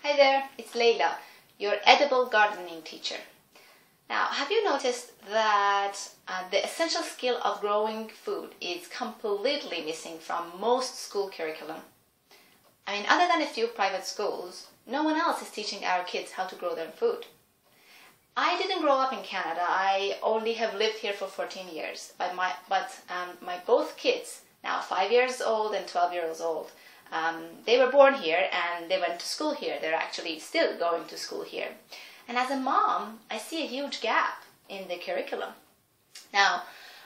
Hi there, it's Leila, your edible gardening teacher. Now, have you noticed that the essential skill of growing food is completely missing from most school curriculum? I mean, other than a few private schools, no one else is teaching our kids how to grow their food. I didn't grow up in Canada. I only have lived here for 14 years. But my both kids, now 5 years old and 12 years old, they were born here and they went to school here. They're actually still going to school here. And as a mom, I see a huge gap in the curriculum. Now,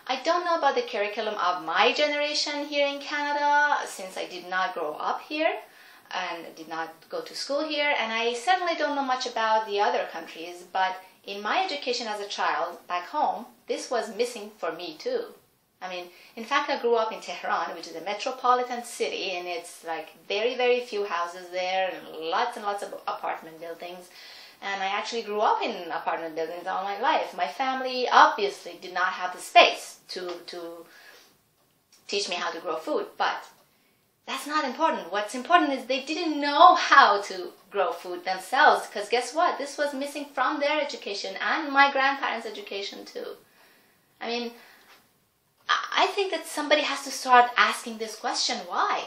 I don't know about the curriculum of my generation here in Canada, since I did not grow up here and did not go to school here, and I certainly don't know much about the other countries, but in my education as a child back home, this was missing for me too. I mean, in fact, I grew up in Tehran, which is a metropolitan city, and it's like very, very few houses there and lots of apartment buildings. And I actually grew up in apartment buildings all my life. My family obviously did not have the space to teach me how to grow food, but that's not important. What's important is they didn't know how to grow food themselves, because guess what? This was missing from their education and my grandparents' education too. I mean, I think that somebody has to start asking this question, why?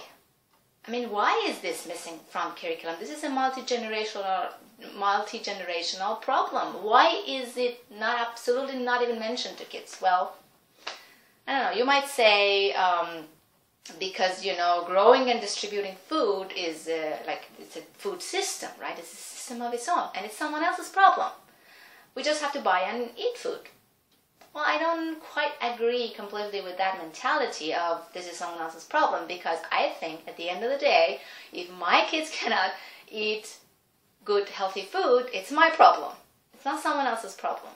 I mean, why is this missing from curriculum? This is a multi-generational problem. Why is it absolutely not even mentioned to kids? Well, I don't know, you might say because, growing and distributing food is it's a food system, right? It's a system of its own, and it's someone else's problem. We just have to buy and eat food. Well, I don't quite agree completely with that mentality of this is someone else's problem, because I think at the end of the day, if my kids cannot eat good, healthy food, it's my problem. It's not someone else's problem.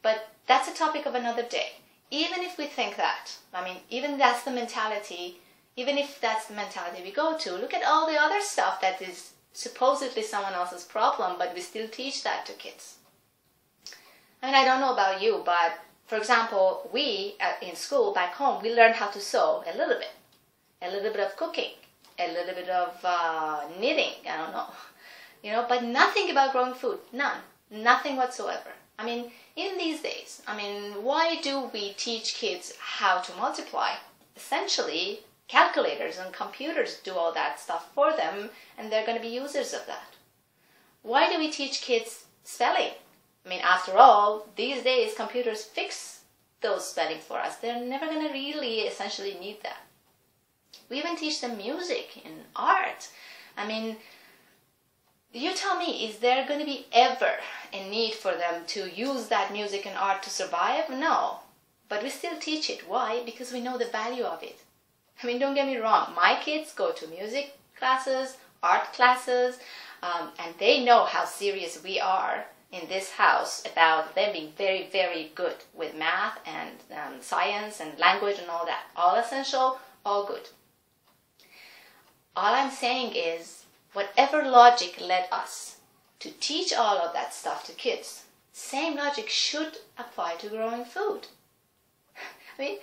But that's a topic of another day. Even if we think that, even if that's the mentality we go to, look at all the other stuff that is supposedly someone else's problem, but we still teach that to kids. I don't know about you, but for example, we in school back home, we learned how to sew a little bit of cooking, a little bit of knitting, I don't know, but nothing about growing food, nothing whatsoever. In these days, why do we teach kids how to multiply? Essentially, calculators and computers do all that stuff for them, and they're going to be users of that. Why do we teach kids spelling? After all, these days computers fix those spellings for us. They're never going to really essentially need that. We even teach them music and art. You tell me, is there going to be ever a need for them to use that music and art to survive? No. But we still teach it. Why? Because we know the value of it. Don't get me wrong. My kids go to music classes, art classes, and they know how serious we are in this house about them being very, very good with math and science and language and all that. All essential, all good. All I'm saying is, whatever logic led us to teach all of that stuff to kids, same logic should apply to growing food. Why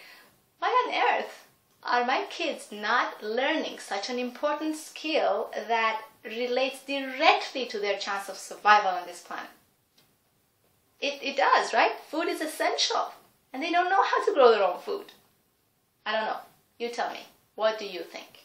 on earth are my kids not learning such an important skill that relates directly to their chance of survival on this planet? It does, right? Food is essential, and they don't know how to grow their own food. I don't know. You tell me. What do you think?